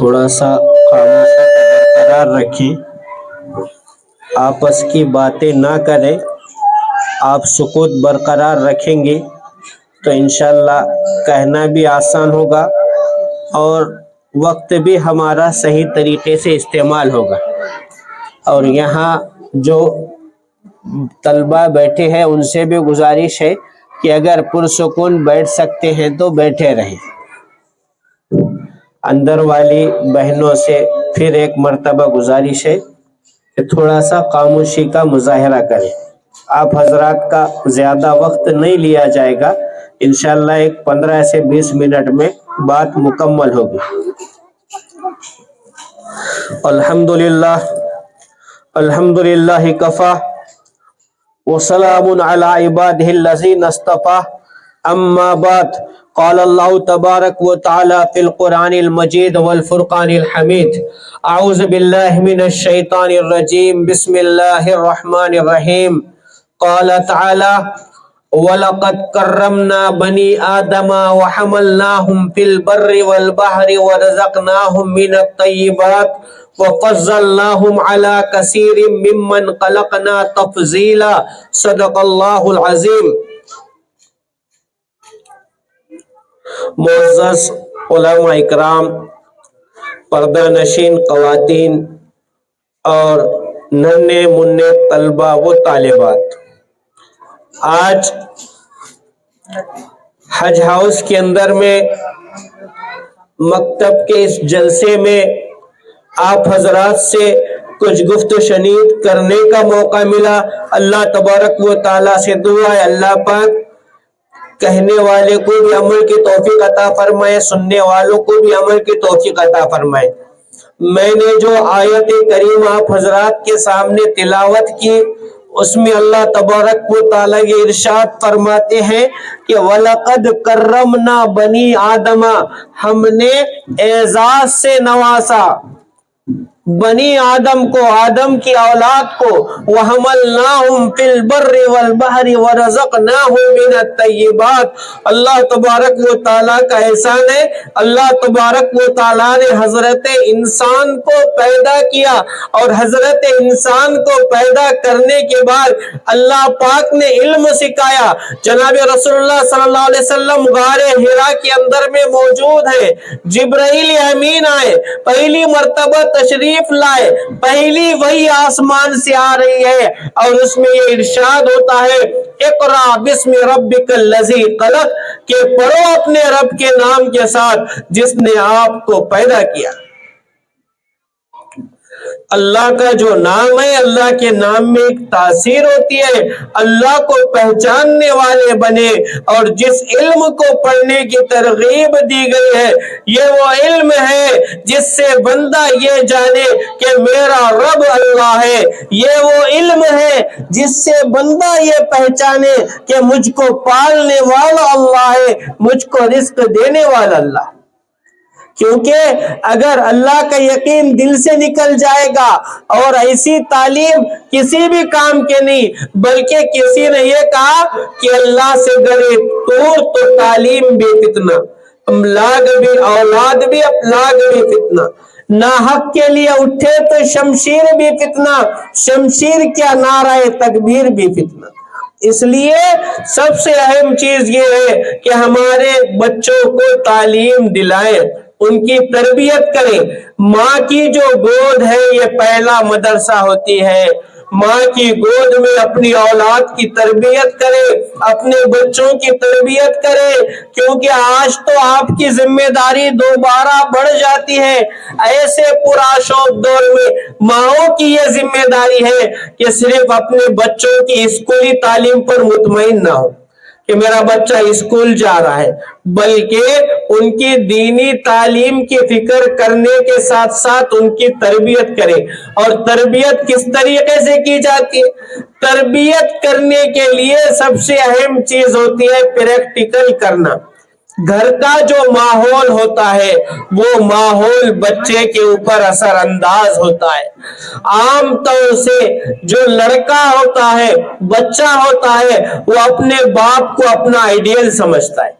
تھوڑا سا خاموشی برقرار رکھیں، آپس کی باتیں نہ کریں. آپ سکوت برقرار رکھیں گے تو انشاءاللہ کہنا بھی آسان ہوگا اور وقت بھی ہمارا صحیح طریقے سے استعمال ہوگا. اور یہاں جو طلبہ بیٹھے ہیں ان سے بھی گزارش ہے کہ اگر پرسکون بیٹھ سکتے ہیں تو بیٹھے رہیں. اندر والی بہنوں سے پھر ایک مرتبہ گزارش ہے کہ تھوڑا سا خاموشی کا مظاہرہ کریں. آپ حضرات کا زیادہ وقت نہیں لیا جائے گا، انشاءاللہ ایک 15 سے 20 منٹ میں بات مکمل ہوگی. الحمدللہ الحمدللہ کفا وسلام علی عبادہ الذین اصطفی. اما بعد، قال اللہ تبارک و تعالی فی القرآن المجید والفرقان الحمید. اعوذ باللہ من الشیطان الرجیم، بسم اللہ الرحمن الرحیم. قال تعالی وَلَقَدْ كَرَّمْنَا بَنِي آدَمَ وَحَمَلْنَاهُمْ فِي الْبَرِّ وَالْبَحْرِ وَرَزَقْنَاهُمْ مِنَ الطَّيِّبَاتِ وَفَضَّلْنَاهُمْ عَلَى كَثِيرٍ مِّمَّنْ خَلَقْنَا تَفْضِيلًا. صدق اللہ العظیم. معزز علماء اکرام، پردہ نشین خواتین اور ننھے منھے طلبہ و طالبات، آج حج ہاؤس کے اندر میں مکتب کے اس جلسے میں آپ حضرات سے کچھ گفت و شنید کرنے کا موقع ملا. اللہ تبارک و تعالیٰ سے دعا ہے اللہ پاک کہنے والے کو بھی عمل کی توفیق عطا فرمائے، سننے والوں کو بھی عمل کی توفیق عطا فرمائے. میں نے جو آیت کریم آپ حضرات کے سامنے تلاوت کی، اس میں اللہ تبارک و تعالیٰ یہ ارشاد فرماتے ہیں کہ وَلَقَدْ كَرَّمْنَا بَنِي آدَمَ، ہم نے اعزاز سے نوازا بنی آدم کو، آدم کی اولاد کو. وَحَمَلْنَاهُمْ فِي الْبَرِّ وَالْبَحْرِ وَرَزَقْنَاهُمْ مِنَ الطَّيِّبَاتِ. اللہ تبارک و تعالیٰ کا احسان ہے، اللہ تبارک و تعالیٰ نے حضرت انسان کو پیدا کیا اور حضرت انسان کو پیدا کرنے کے بعد اللہ پاک نے علم سکھایا. جناب رسول اللہ صلی اللہ علیہ وسلم غار حرا کے اندر میں موجود ہیں، جبرائیل امین آئے، پہلی مرتبہ تشریف لائے، پہلی وحی آسمان سے آ رہی ہے اور اس میں یہ ارشاد ہوتا ہے اقرا بسم ربک الذی خلق، کہ پڑھو اپنے رب کے نام کے ساتھ جس نے آپ کو پیدا کیا. اللہ کا جو نام ہے، اللہ کے نام میں ایک تاثیر ہوتی ہے. اللہ کو پہچاننے والے بنے اور جس علم کو پڑھنے کی ترغیب دی گئی ہے یہ وہ علم ہے جس سے بندہ یہ جانے کہ میرا رب اللہ ہے. یہ وہ علم ہے جس سے بندہ یہ پہچانے کہ مجھ کو پالنے والا اللہ ہے، مجھ کو رزق دینے والا اللہ. کیونکہ اگر اللہ کا یقین دل سے نکل جائے گا، اور ایسی تعلیم کسی بھی کام کے نہیں، بلکہ کسی نے یہ کہا کہ اللہ سے ڈرے تو تعلیم بھی فتنہ، لاگ بھی اولاد بھی لاگ بھی فتنہ، ناحق کے لیے اٹھے تو شمشیر بھی فتنہ، شمشیر کیا نعرہ تکبیر بھی فتنہ. اس لیے سب سے اہم چیز یہ ہے کہ ہمارے بچوں کو تعلیم دلائیں، ان کی تربیت کریں. ماں کی جو گود ہے یہ پہلا مدرسہ ہوتی ہے. ماں کی گود میں اپنی اولاد کی تربیت کرے، اپنے بچوں کی تربیت کرے، کیونکہ آج تو آپ کی ذمہ داری دوبارہ بڑھ جاتی ہے. ایسے پرآشوب دور میں ماؤں کی یہ ذمہ داری ہے کہ صرف اپنے بچوں کی اسکولی تعلیم پر مطمئن نہ ہو کہ میرا بچہ اسکول جا رہا ہے، بلکہ ان کی دینی تعلیم کی فکر کرنے کے ساتھ ساتھ ان کی تربیت کرے. اور تربیت کس طریقے سے کی جاتی ہے؟ تربیت کرنے کے لیے سب سے اہم چیز ہوتی ہے پریکٹیکل کرنا. گھر کا جو ماحول ہوتا ہے وہ ماحول بچے کے اوپر اثر انداز ہوتا ہے. عام طور سے جو لڑکا ہوتا ہے، بچہ ہوتا ہے، وہ اپنے باپ کو اپنا آئیڈیل سمجھتا ہے.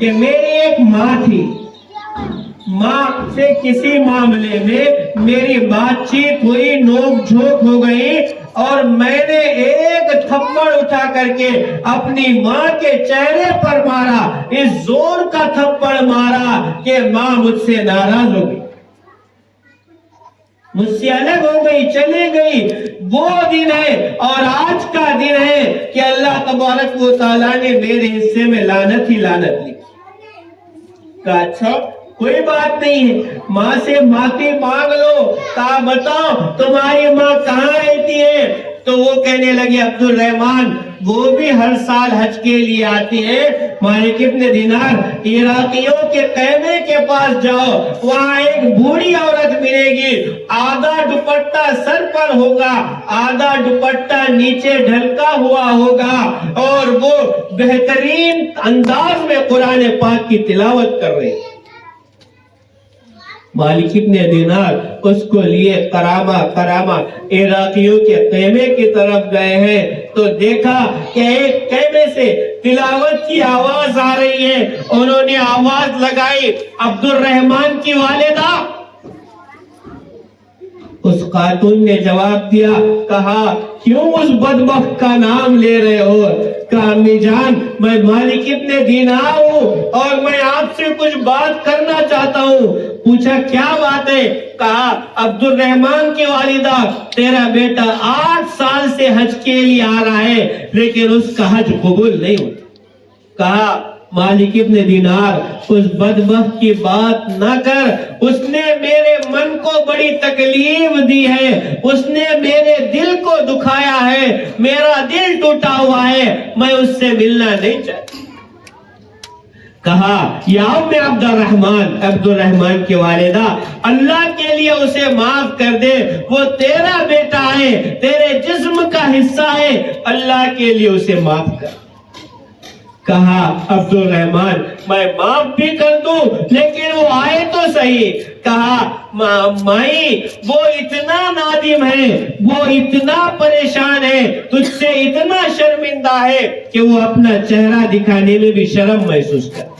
کہ میری ایک ماں تھی، ماں سے کسی معاملے میں میری بات چیت ہوئی، نوک جھوک ہو گئی، اور میں نے ایک تھپڑ اٹھا کر کے اپنی ماں کے چہرے پر مارا، اس زور کا تھپڑ مارا کہ ماں مجھ سے ناراض ہو گئی، مجھ سے الگ ہو گئی، چلے گئی۔ وہ دن ہے اور آج کا دن ہے کہ اللہ تبارک و تعالیٰ نے میرے حصے میں لعنت ہی لعنت لکھی۔ کہا اچھا کوئی بات نہیں ہے، ماں سے معافی مانگ لو۔ کہا بتاؤ تمہاری ماں کہاں رہتی ہے؟ تو وہ کہنے لگے عبد الرحمن وہ بھی ہر سال حج کے لیے آتی ہے، مالک ابن دینار عراقیوں کے خیمے کے پاس جاؤ، وہاں ایک بوڑھی عورت ملے گی، آدھا دوپٹہ سر پر ہوگا، آدھا دوپٹہ نیچے ڈھلکا ہوا ہوگا، اور وہ بہترین انداز میں قرآن پاک کی تلاوت کر رہے ہیں۔ مالک ابن دینار اس کو لیے کرامہ عراقیوں کے خیمے کی طرف گئے ہیں، تو دیکھا کہ ایک خیمے سے تلاوت کی آواز آ رہی ہے۔ انہوں نے آواز لگائی، عبد الرحمن کی والدہ۔ اس خاتون نے جواب دیا، کہا کیوں اس بدبخت کا نام لے رہے ہو؟ کہا امی جان میں مالک ابن دینار ہوں اور میں آپ سے کچھ بات کرنا چاہتا ہوں۔ پوچھا کیا بات ہے؟ کہا عبد الرحمن کی والدہ تیرا بیٹا 8 سال سے حج کے لیے آ رہا ہے لیکن اس کا حج قبول نہیں ہوتا۔ کہا مالک ابن دینار اس بدبخت کی بات نہ کر، اس نے میرے من کو بڑی تکلیف دی ہے، اس نے میرے دل کو دکھایا ہے، میرا دل ٹوٹا ہوا ہے، میں اس سے ملنا نہیں چاہتا۔ کہا یا ام عبد الرحمن کی والدہ اللہ کے لیے اسے معاف کر دے، وہ تیرا بیٹا ہے، تیرے جسم کا حصہ ہے، اللہ کے لیے اسے معاف کر۔ کہا عبد الرحمن میں معاف بھی کر دوں لیکن وہ آئے تو صحیح۔ کہا مائی وہ اتنا نادم ہے، وہ اتنا پریشان ہے، تجھ سے اتنا شرمندہ ہے کہ وہ اپنا چہرہ دکھانے میں بھی شرم محسوس کر۔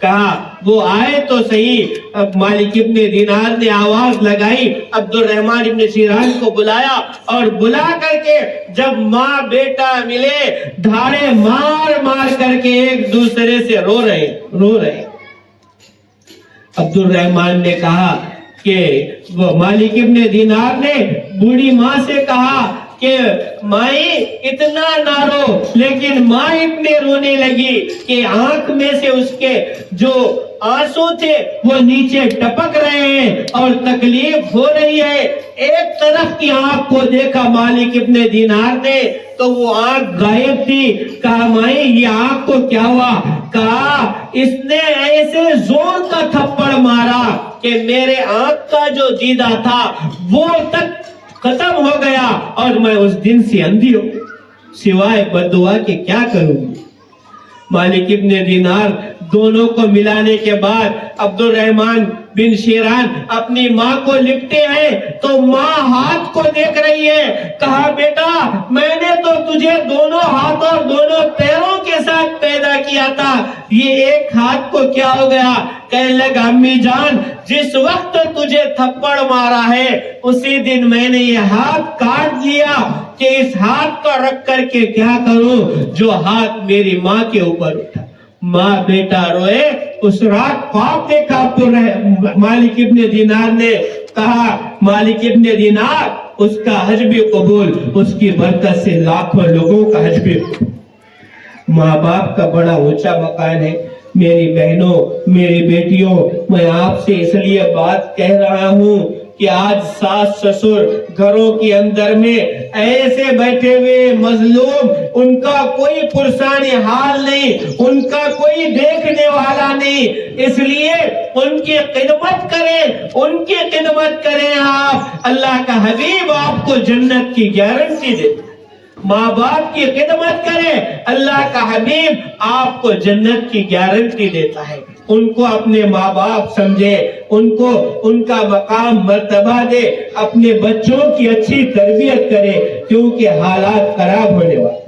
کہا وہ آئے تو صحیح۔ اب مالک ابن دینار نے آواز لگائی، عبد الرحمن ابن سیران کو بلایا، اور بلا کر کے جب ماں بیٹا ملے دھاڑے مار مار کر کے ایک دوسرے سے رو رہے۔ عبد الرحمن نے کہا کہ وہ مالک ابن دینار نے بوڑھی ماں سے کہا کہ مائی اتنا نہ رو، لیکن ماں اتنے رونے لگی کہ آنکھ میں سے اس کے جو آنسو تھے وہ نیچے ٹپک رہے ہیں اور تکلیف ہو رہی ہے۔ ایک طرف کی آنکھ کو دیکھا مالک ابن دینار نے تو وہ آنکھ غائب تھی۔ کہا مائی یہ آنکھ کو کیا ہوا؟ کہا اس نے ایسے زور کا تھپڑ مارا کہ میرے آنکھ کا جو دیدہ تھا وہ تک ختم ہو گیا اور میں اس دن سے اندھی ہوں، سوائے بددعا کے کیا کروں گی۔ مالک ابن دینار دونوں کو ملانے کے بعد عبد الرحمن بن شیران اپنی ماں کو لپٹے ہیں تو ماں ہاتھ کو دیکھ رہی ہے۔ کہا بیٹا میں نے تو تجھے دونوں ہاتھ اور دونوں پیروں کے ساتھ پیدا کیا تھا، یہ ایک ہاتھ کو کیا ہو گیا؟ کہنے لگا امی جان جس وقت تجھے تھپڑ مارا ہے اسی دن میں نے یہ ہاتھ کاٹ لیا کہ اس ہاتھ کو رکھ کر کے کیا کروں جو ہاتھ میری ماں کے اوپر اٹھا۔ ماں بیٹا روئے۔ اس رات خواب دیکھا مالک ابن دینار نے۔ کہا مالک ابن دینار اس کا حج بھی قبول، اس کی برکت سے لاکھوں لوگوں کا حج بھی قبول۔ ماں باپ کا بڑا اونچا مقام ہے۔ میری بہنوں میری بیٹیوں میں آپ سے اس لیے بات کہہ رہا ہوں کہ آج ساس سسر گھروں کے اندر میں ایسے بیٹھے ہوئے مظلوم، ان کا کوئی پرسانی حال نہیں، ان کا کوئی دیکھنے والا نہیں، اس لیے ان کی خدمت کریں آپ۔ اللہ کا حبیب آپ کو جنت کی گارنٹی دیتا ہے۔ ماں باپ کی خدمت کریں، اللہ کا حبیب آپ کو جنت کی گارنٹی دیتا ہے۔ ان کو اپنے ماں باپ سمجھے، ان کو ان کا مقام مرتبہ دے، اپنے بچوں کی اچھی تربیت کرے کیونکہ حالات خراب ہونے والے۔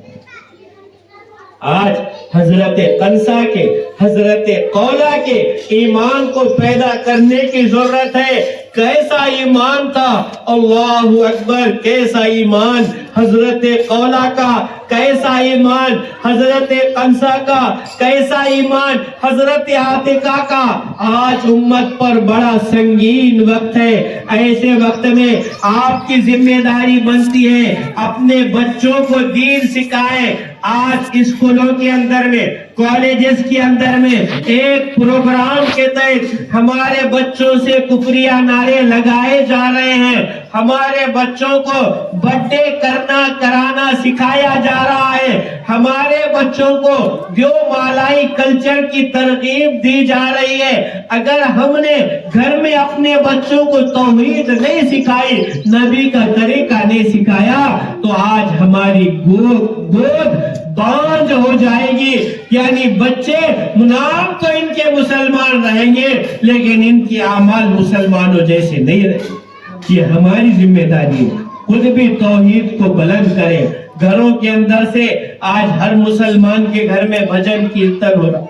آج حضرت قنصہ کے حضرت قولا کے ایمان کو پیدا کرنے کی ضرورت ہے. کیسا ایمان تھا؟ اللہ اکبر. کیسا ایمان حضرت قولا کا, کیسا ایمان حضرت قنصہ کا, کیسا ایمان حضرت عاتقہ کا. آج امت پر بڑا سنگین وقت ہے. ایسے وقت میں آپ کی ذمہ داری بنتی ہے اپنے بچوں کو دین سکھائیں. آج اسکولوں کے اندر میں, کالجز کے اندر میں ایک پروگرام کے تحت ہمارے بچوں سے کفریہ نعرے لگائے جا رہے ہیں. ہمارے بچوں کو برتھ ڈے کرانا سکھایا جا رہا ہے. ہمارے بچوں کو دیو مالائی کلچر کی ترغیب دی جا رہی ہے. اگر ہم نے گھر میں اپنے بچوں کو توحید نہیں سکھائی, نبی کا طریقہ نہیں سکھایا, تو آج ہماری گود بانج ہو جائے گی. یعنی بچے نام تو ان کے مسلمان رہیں گے لیکن ان کی اعمال مسلمانوں جیسے نہیں رہے. یہ ہماری ذمہ داری ہے. خود بھی توحید کو بلند کریں. گھروں کے اندر سے آج ہر مسلمان کے گھر میں بھجن کیرتن ہو رہا.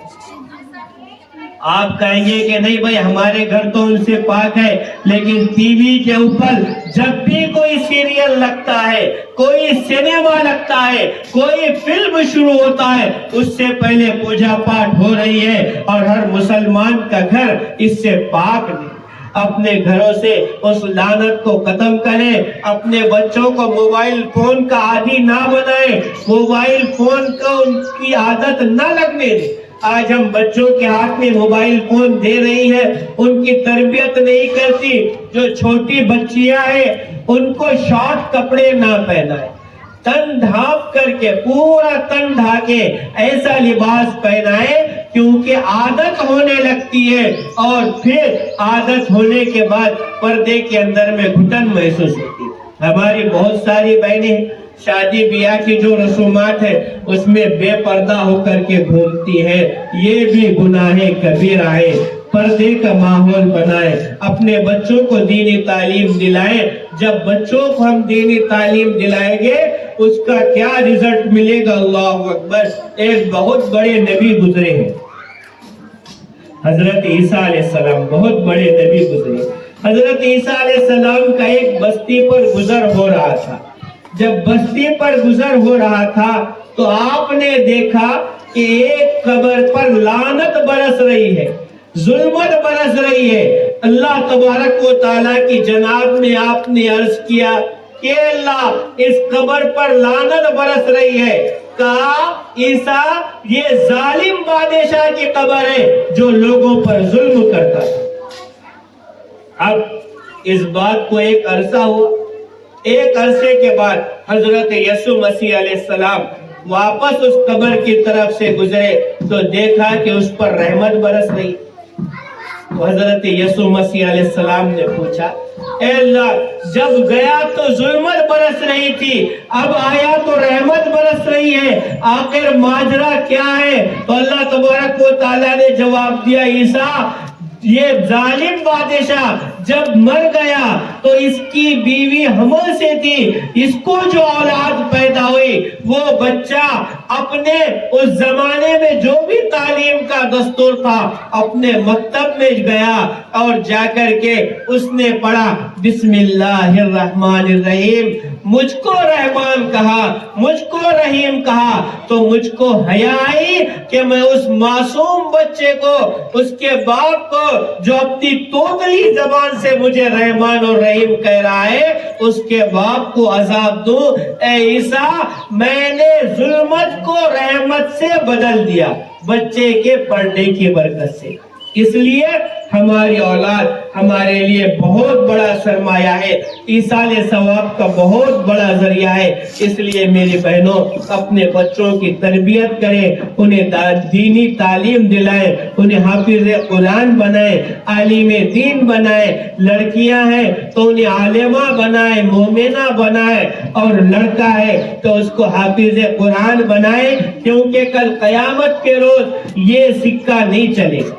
آپ کہیں گے کہ نہیں بھائی ہمارے گھر تو ان سے پاک ہے, لیکن ٹی وی کے اوپر جب بھی کوئی سیریل لگتا ہے, کوئی سینما لگتا ہے, کوئی فلم شروع ہوتا ہے, اس سے پہلے پوجا پاٹ ہو رہی ہے اور ہر مسلمان کا گھر اس سے پاک نہیں. اپنے گھروں سے اس لعنت کو ختم کریں. اپنے بچوں کو موبائل فون کا عادی نہ بنائیں. موبائل فون کو ان کی عادت نہ لگنے دیں. آج ہم بچوں کے ہاتھ میں موبائل فون دے رہی ہے, ان کی تربیت نہیں کرتی. جو چھوٹی بچیاں ہیں ان کو شارٹ کپڑے نہ پہنائیں. تن ڈھانپ کر کے, پورا تن ڈھانکے ایسا لباس پہنائے, کیونکہ عادت ہونے لگتی ہے اور پھر عادت ہونے کے بعد پردے کے اندر میں گھٹن محسوس ہوتی ہے. ہماری بہت ساری بہنیں شادی بیاہ کی جو رسومات ہے اس میں بے پردہ ہو کر کے گھومتی ہے. یہ بھی گناہ کبیرہ ہے. پردے کا ماحول بنائیں, اپنے بچوں کو دینی تعلیم دلائیں. جب بچوں کو ہم دینی تعلیم دلائیں گے اس کا کیا رزلٹ ملے گا؟ اللہ اکبر. ایک بہت بڑے نبی گزرے ہیں, حضرت عیسیٰ علیہ السلام. بہت بڑے نبی گزرے. حضرت عیسیٰ علیہ السلام کا ایک بستی پر گزر ہو رہا تھا. جب بستی پر گزر ہو رہا تھا تو آپ نے دیکھا کہ ایک قبر پر لعنت برس رہی ہے, ظلمت برس رہی ہے. اللہ تبارک و تعالیٰ کی جناب میں آپ نے عرض کیا کہ اللہ اس قبر پر لعنت برس رہی ہے. کہا عیسیٰ یہ ظالم بادشاہ کی قبر ہے جو لوگوں پر ظلم کرتا ہے. اب اس بات کو ایک عرصہ ہوا. ایک عرصے کے بعد حضرت یسوع مسیح علیہ السلام واپس اس قبر کی طرف سے گزرے تو دیکھا کہ اس پر رحمت برس رہی. تو حضرت یسوع مسیح علیہ السلام نے پوچھا, اے اللہ جب گیا تو ظلمت برس رہی تھی, اب آیا تو رحمت برس رہی ہے, آخر ماجرا کیا ہے؟ تو اللہ تبارک و تعالیٰ نے جواب دیا, عیسیٰ یہ ظالم بادشاہ جب مر گیا تو اس کی بیوی حمل سے تھی, اس کو جو اولاد پیدا ہوئی وہ بچہ اپنے اس زمانے میں جو بھی تعلیم کا دستور تھا اپنے مکتب میں گیا اور جا کر کے اس نے پڑھا بسم اللہ الرحمن الرحیم. مجھ کو رحمان کہا, مجھ کو رحیم کہا تو مجھ کو حیا آئی کہ میں اس معصوم بچے کو, اس کے باپ کو جو اپنی توتلی زبان سے مجھے رحمان اور رحیم کہہ رہا ہے اس کے باپ کو عذاب دوں. اے عیسیٰ میں نے ظلمت کو رحمت سے بدل دیا بچے کے پڑھنے کی برکت سے. اس لیے ہماری اولاد ہمارے لیے بہت بڑا سرمایہ ہے, ایصال ثواب کا بہت بڑا ذریعہ ہے. اس لیے میری بہنوں اپنے بچوں کی تربیت کریں, انہیں دینی تعلیم دلائیں, انہیں حافظ قرآن بنائیں, عالم دین بنائیں. لڑکیاں ہیں تو انہیں عالمہ بنائیں, مومنہ بنائیں, اور لڑکا ہے تو اس کو حافظ قرآن بنائیں, کیونکہ کل قیامت کے روز یہ سکہ نہیں چلے گا.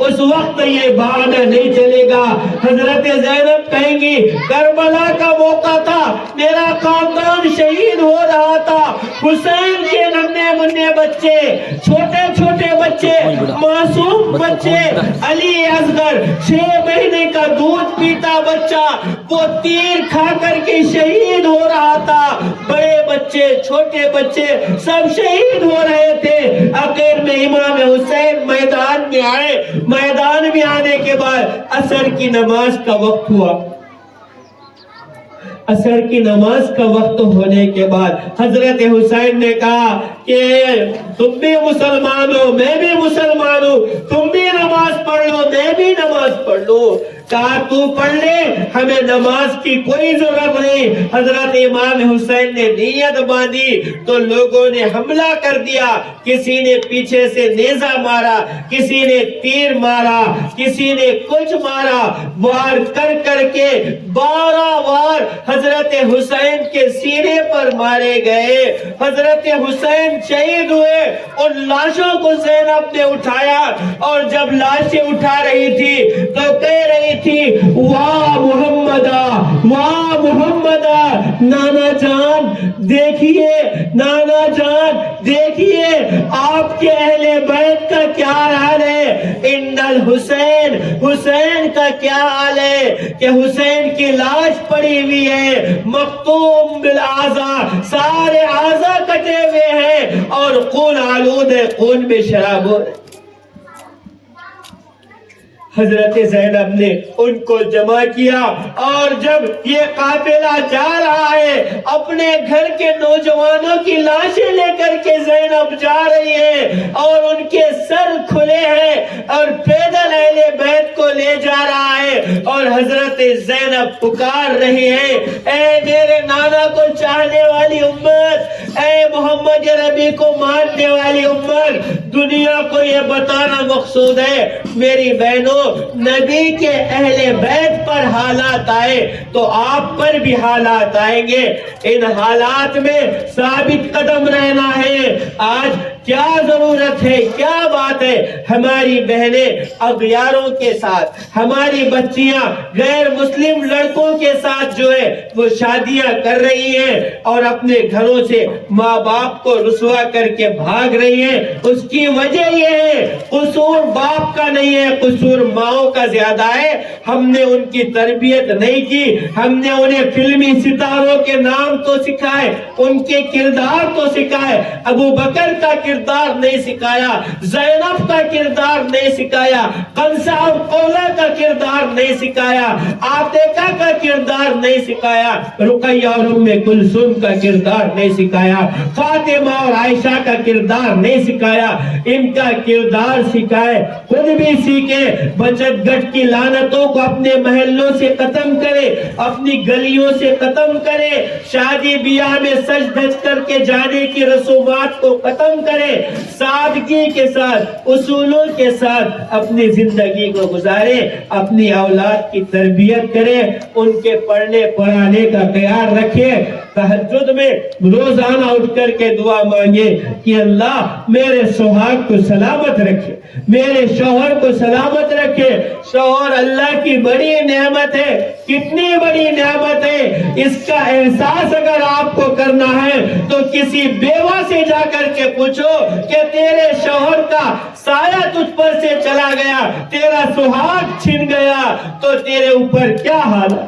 اس وقت یہ بہانہ نہیں چلے گا۔ حضرت زینب کہیں گی کربلا کا موقع تھا، میرا خاندان شہید ہو رہا تھا، حسین کے ننھے منھے بچے، چھوٹے چھوٹے بچے، معصوم بچے، علی اصغر 6 مہینے کا دودھ پیتا بچہ وہ تیر کھا کر کے شہید ہو رہا تھا، بڑے بچے چھوٹے بچے سب شہید ہو رہے تھے۔ آخر میں امام حسین میدان میں آئے، میدان میں آنے کے بعد عصر کی نماز کا وقت ہوا۔ عصر کی نماز کا وقت ہونے کے بعد حضرت حسین نے کہا کہ تم بھی مسلمان ہو، میں بھی مسلمان ہوں، تم بھی نماز پڑھ لو، میں بھی نماز پڑھ لو۔ کہا تو پڑھ لے، ہمیں نماز کی کوئی ضرورت نہیں۔ حضرت امام حسین نے نیت باندھی تو لوگوں نے حملہ کر دیا، کسی نے پیچھے سے نیزہ مارا، کسی نے تیر مارا، کسی نے کچھ مارا، وار کر کر کے 12 وار حضرت حسین کے سینے پر مارے گئے۔ حضرت حسین شہید ہوئے، ان لاشوں کو زینب نے اٹھایا اور جب لاشیں اٹھا رہی تھی تو کہہ رہی تھی واہ محمدہ، واہ محمدہ، نانا جان دیکھیے، نانا جان دیکھیے آپ کے اہل بیت کا کیا حال ہے، ان الحسین، حسین کا کیا حال ہے کہ حسین کی لاش پڑی ہوئی ہے، مختوم بالاعضاء، سارے اعضاء کٹے ہوئے ہیں اور خون آلود ہے، خون میں شراب ہو رہی۔ حضرت زینب نے ان کو جمع کیا اور جب یہ قافلہ جا رہا ہے اپنے گھر کے نوجوانوں کی لاشیں لے کر کے زینب جا رہی ہے اور ان کے سر کھلے ہیں اور پیدل اہل بیت کو لے جا رہا ہے اور حضرت زینب پکار رہی ہے اے میرے نانا کو چاہنے والی امت، اے محمد ربی کو ماننے والی امت، دنیا کو یہ بتانا مقصود ہے میری بہنوں نبی کے اہل بیت پر حالات آئے تو آپ پر بھی حالات آئیں گے، ان حالات میں ثابت قدم رہنا ہے۔ آج کیا ضرورت ہے، کیا بات ہے، ہماری بہنیں اغیاروں کے ساتھ، ہماری بچیاں غیر مسلم لڑکوں کے ساتھ جو ہے وہ شادیاں کر رہی ہیں اور اپنے گھروں سے ماں باپ کو رسوا کر کے بھاگ رہی ہیں۔ اس کی وجہ یہ ہے قصور باپ کا نہیں ہے، قصور ماؤں کا زیادہ ہے۔ ہم نے ان کی تربیت نہیں کی، ہم نے انہیں فلمی ستاروں کے نام تو سکھائے، ان کے کردار تو سکھائے، ابو بکر کا کردار نہیں سکھایا، زینب کا کردار نہیں سکھایا، قنصہ اور قولہ کا کردار نہیں سکھایا، عاتقہ کا کردار نہیں سکھایا، رقیہ اور ام کلثوم کا کردار نہیں سکھایا، فاطمہ اور عائشہ کا کردار نہیں سکھایا، ان کا کردار سکھائے، خود بھی سیکھے، بچت گٹ کی لعنتوں کو اپنے محلوں سے ختم کرے، اپنی گلیوں سے ختم کرے، شادی بیاہ میں سج دھج کر کے جانے کی رسومات کو ختم کرے، سادگی کے ساتھ اصولوں کے ساتھ اپنی زندگی کو گزارے، اپنی اولاد کی تربیت کرے، ان کے پڑھنے پڑھانے کا خیال رکھے، تہجد میں روزانہ اٹھ کر کے دعا مانگے کہ اللہ میرے سہاگ کو سلامت رکھے، میرے شوہر کو سلامت رکھے۔ شوہر اللہ کی بڑی نعمت ہے، کتنی بڑی نعمت ہے، اس کا احساس اگر آپ کو کرنا ہے تو کسی بیوہ سے جا کر کے پوچھو کہ تیرے شوہر کا سایہ تجھ پر سے چلا گیا، تیرا سہاگ چھن گیا تو تیرے اوپر کیا حال ہے۔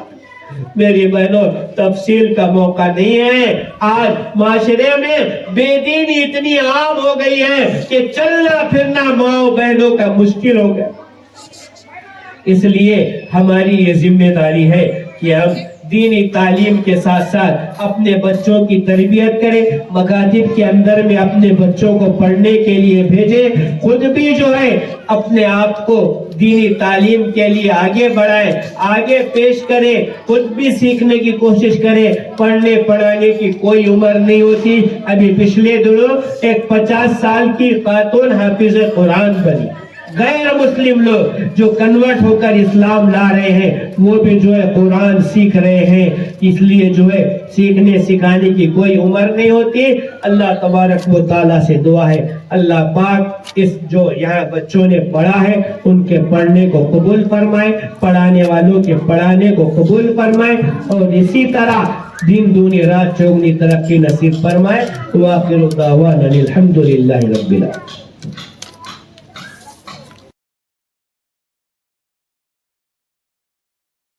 میری بہنوں تفصیل کا موقع نہیں ہے، آج معاشرے میں بے دینی اتنی عام ہو گئی ہے کہ چلنا پھرنا ماں بہنوں کا مشکل ہو گیا۔ اس لیے ہماری یہ ذمہ داری ہے کہ ہم دینی تعلیم کے ساتھ ساتھ اپنے بچوں کی تربیت کریں، مکاتب کے اندر میں اپنے بچوں کو پڑھنے کے لیے بھیجیں، خود بھی جو ہے اپنے آپ کو دینی تعلیم کے لیے آگے بڑھائیں، آگے پیش کریں، خود بھی سیکھنے کی کوشش کریں۔ پڑھنے پڑھانے کی کوئی عمر نہیں ہوتی۔ ابھی پچھلے دنوں ایک 50 سال کی خاتون حافظ قرآن بنی، غیر مسلم لوگ جو کنورٹ ہو کر اسلام لا رہے ہیں وہ بھی جو ہے قرآن سیکھ رہے ہیں. اس لیے جو ہے سیکھنے سکھانے کی کوئی عمر نہیں ہوتی. اللہ تبارک و تعالیٰ سے دعا ہے اللہ پاک اس جو یہاں بچوں نے پڑھا ہے ان کے پڑھنے کو قبول فرمائے, پڑھانے والوں کے پڑھانے کو قبول فرمائے, اور اسی طرح دن دونی رات چوگنی ترقی نصیب فرمائے. وآخر دعوانا الحمدللہ رب العالمین.